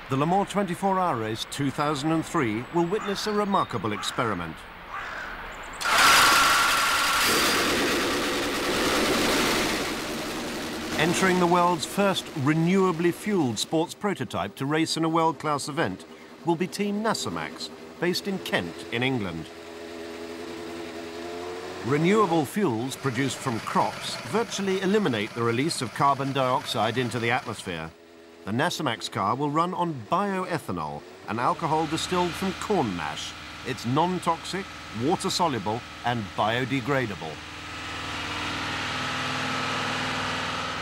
The Le Mans 24-hour race 2003 will witness a remarkable experiment. Entering the world's first renewably fueled sports prototype to race in a world-class event will be Team Nasamax, based in Kent in England. Renewable fuels produced from crops virtually eliminate the release of carbon dioxide into the atmosphere. The Nasamax car will run on bioethanol, an alcohol distilled from corn mash. It's non-toxic, water-soluble and biodegradable.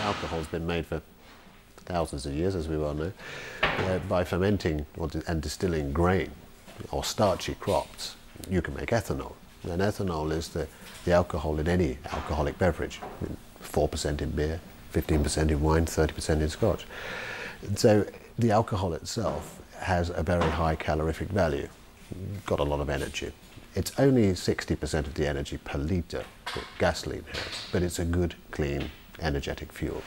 Alcohol's been made for thousands of years, as we well know, by fermenting and distilling grain or starchy crops. You can make ethanol. And ethanol is the alcohol in any alcoholic beverage. 4% in beer, 15% in wine, 30% in scotch. So the alcohol itself has a very high calorific value, got a lot of energy. It's only 60% of the energy per litre that gasoline has, but it's a good, clean, energetic fuel.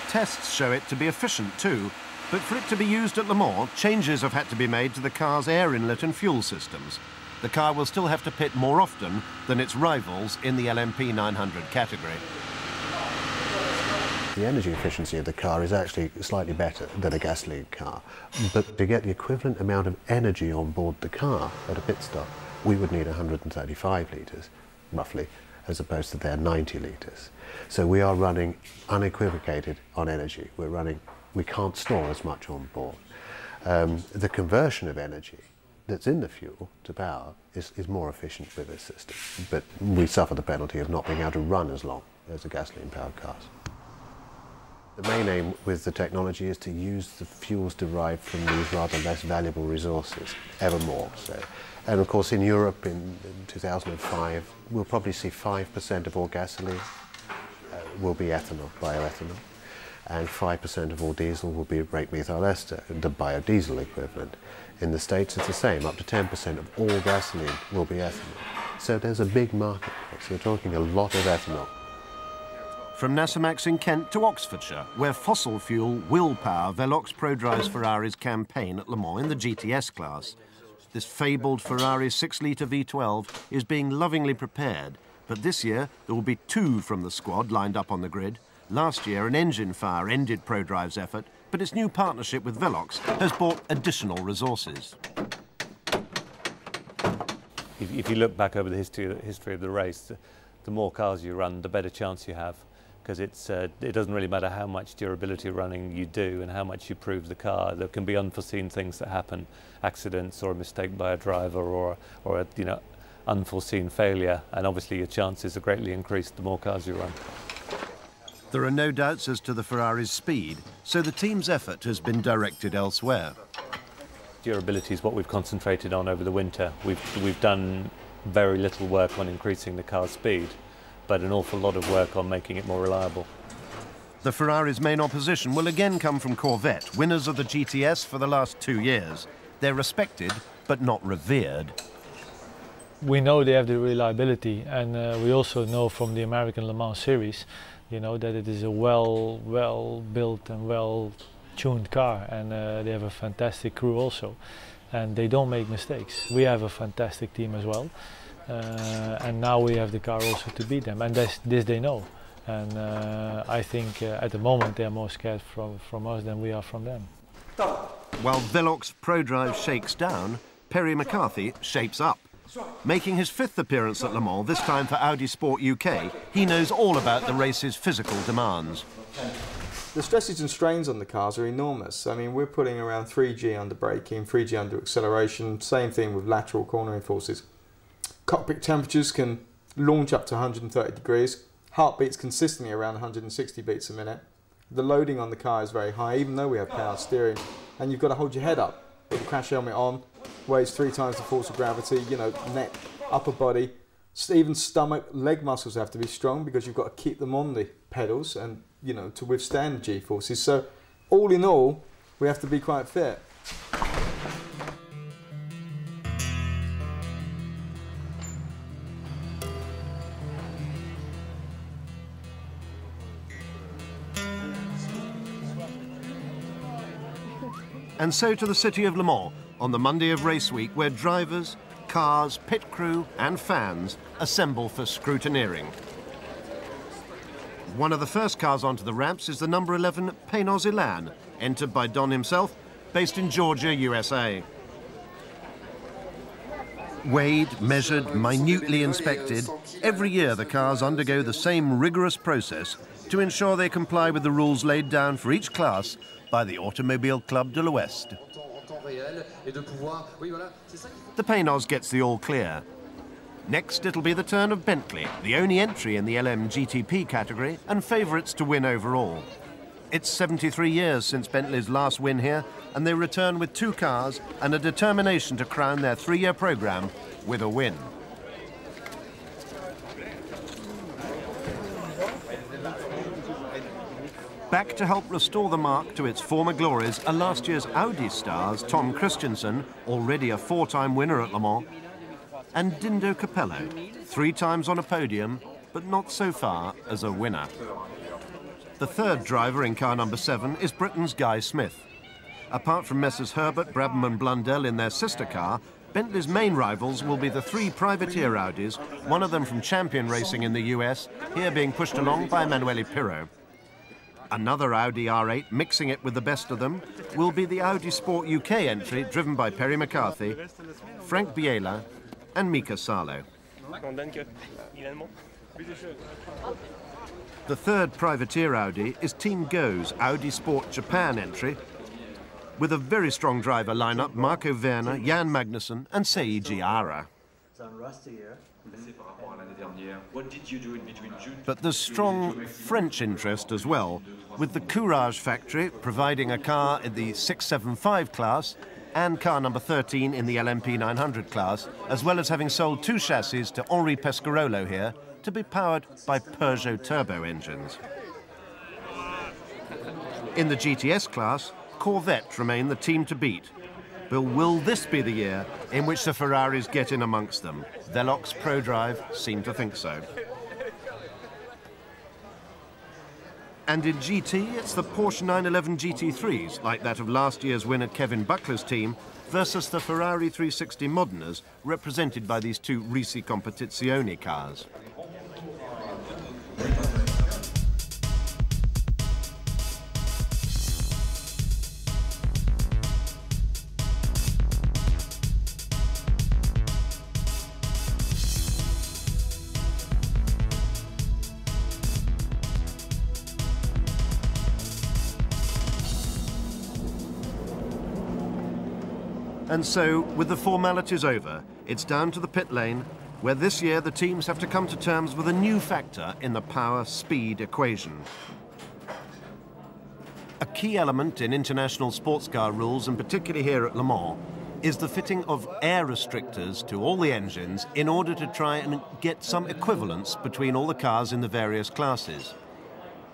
Tests show it to be efficient too, but for it to be used at Le Mans, changes have had to be made to the car's air inlet and fuel systems. The car will still have to pit more often than its rivals in the LMP 900 category. The energy efficiency of the car is actually slightly better than a gasoline car, but to get the equivalent amount of energy on board the car at a pit stop, we would need 135 litres, roughly, as opposed to their 90 litres. So we are running unequivocated on energy. We can't store as much on board. The conversion of energy that's in the fuel to power is more efficient with this system, but we suffer the penalty of not being able to run as long as the gasoline-powered cars. The main aim with the technology is to use the fuels derived from these rather less valuable resources, ever more so. And of course in Europe in 2005, we'll probably see 5% of all gasoline will be ethanol, bioethanol, and 5% of all diesel will be brake methyl ester, the biodiesel equivalent. In the States it's the same, up to 10% of all gasoline will be ethanol. So there's a big market, so we're talking a lot of ethanol. From Nasamax in Kent to Oxfordshire, where fossil fuel will power Velox Prodrive's Ferrari's campaign at Le Mans in the GTS class. This fabled Ferrari 6-litre V12 is being lovingly prepared, but this year there will be 2 from the squad lined up on the grid. Last year an engine fire ended Prodrive's effort, but its new partnership with Velox has brought additional resources. If you look back over the history of the race, the more cars you run, the better chance you have. Because it doesn't really matter how much durability running you do and how much you prove the car. There can be unforeseen things that happen, accidents or a mistake by a driver or a unforeseen failure, and obviously your chances are greatly increased the more cars you run. There are no doubts as to the Ferrari's speed, so the team's effort has been directed elsewhere. Durability is what we've concentrated on over the winter. We've done very little work on increasing the car's speed, but an awful lot of work on making it more reliable. The Ferrari's main opposition will again come from Corvette, winners of the GTS for the last 2 years. They're respected, but not revered. We know they have the reliability, and we also know from the American Le Mans series, that it is a well built and well-tuned car, and they have a fantastic crew also, and they don't make mistakes. We have a fantastic team as well. And now we have the car also to beat them, and this they know. And I think at the moment they are more scared from us than we are from them. While Velox Prodrive shakes down, Perry McCarthy shapes up. Making his 5th appearance at Le Mans, this time for Audi Sport UK, he knows all about the race's physical demands. The stresses and strains on the cars are enormous. I mean, we're putting around 3G under braking, 3G under acceleration, same thing with lateral cornering forces. Cockpit temperatures can launch up to 130 degrees. Heartbeats consistently around 160 beats a minute. The loading on the car is very high, even though we have power steering. And you've got to hold your head up. With the crash helmet on, weighs 3 times the force of gravity, neck, upper body, even stomach, leg muscles have to be strong because you've got to keep them on the pedals and, to withstand the G-forces. So, all in all, we have to be quite fit. And so to the city of Le Mans on the Monday of race week, where drivers, cars, pit crew and fans assemble for scrutineering. One of the first cars onto the ramps is the number 11 Peynos Elan, entered by Don himself, based in Georgia, USA. Weighed, measured, minutely inspected, every year the cars undergo the same rigorous process to ensure they comply with the rules laid down for each class by the Automobile Club de l'Ouest. The Peynos gets the all clear. Next, it'll be the turn of Bentley, the only entry in the LM GTP category and favourites to win overall. It's 73 years since Bentley's last win here, and they return with 2 cars and a determination to crown their 3-year programme with a win. Back to help restore the marque to its former glories are last year's Audi stars Tom Christensen, already a 4-time winner at Le Mans, and Dindo Capello, 3 times on a podium, but not so far as a winner. The third driver in car number 7 is Britain's Guy Smith. Apart from Messrs Herbert, Brabham and Blundell in their sister car, Bentley's main rivals will be the 3 privateer Audis, one of them from Champion Racing in the US, here being pushed along by Emanuele Pirro. Another Audi R8, mixing it with the best of them, will be the Audi Sport UK entry, driven by Perry McCarthy, Frank Biela and Mika Salo. The third privateer Audi is Team Go's Audi Sport Japan entry, with a very strong driver lineup: Marco Werner, Jan Magnussen and Seiji Ara. But there's strong French interest as well, with the Courage factory providing a car in the 675 class and car number 13 in the LMP 900 class, as well as having sold 2 chassis to Henri Pescarolo here to be powered by Peugeot turbo engines. In the GTS class, Corvette remain the team to beat. But will this be the year in which the Ferraris get in amongst them? Velox ProDrive seem to think so. And in GT, it's the Porsche 911 GT3s, like that of last year's winner Kevin Buckler's team, versus the Ferrari 360 Modenas, represented by these 2 Risi Competizione cars. And so, with the formalities over, it's down to the pit lane, where this year the teams have to come to terms with a new factor in the power-speed equation. A key element in international sports car rules, and particularly here at Le Mans, is the fitting of air restrictors to all the engines in order to try and get some equivalence between all the cars in the various classes.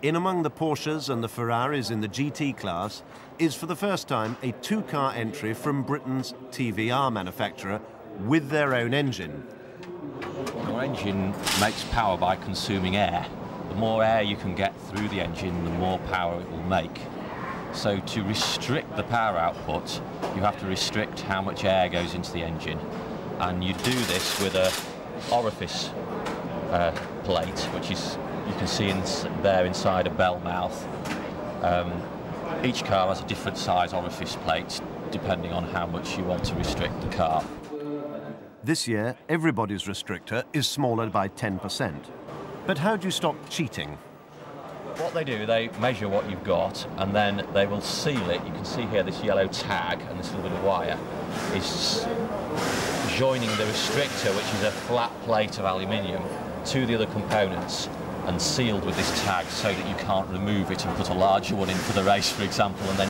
In among the Porsches and the Ferraris in the GT class is for the first time a 2-car entry from Britain's TVR manufacturer with their own engine. Your engine makes power by consuming air. The more air you can get through the engine, the more power it will make. So to restrict the power output, you have to restrict how much air goes into the engine. And you do this with a orifice plate, which is, you can see there inside a bell mouth. Each car has a different size orifice plate, depending on how much you want to restrict the car. This year, everybody's restrictor is smaller by 10%. But how do you stop cheating? What they do, they measure what you've got, and then they will seal it. You can see here this yellow tag and this little bit of wire is joining the restrictor, which is a flat plate of aluminium, to the other components, and sealed with this tag so that you can't remove it and put a larger one in for the race, for example, and then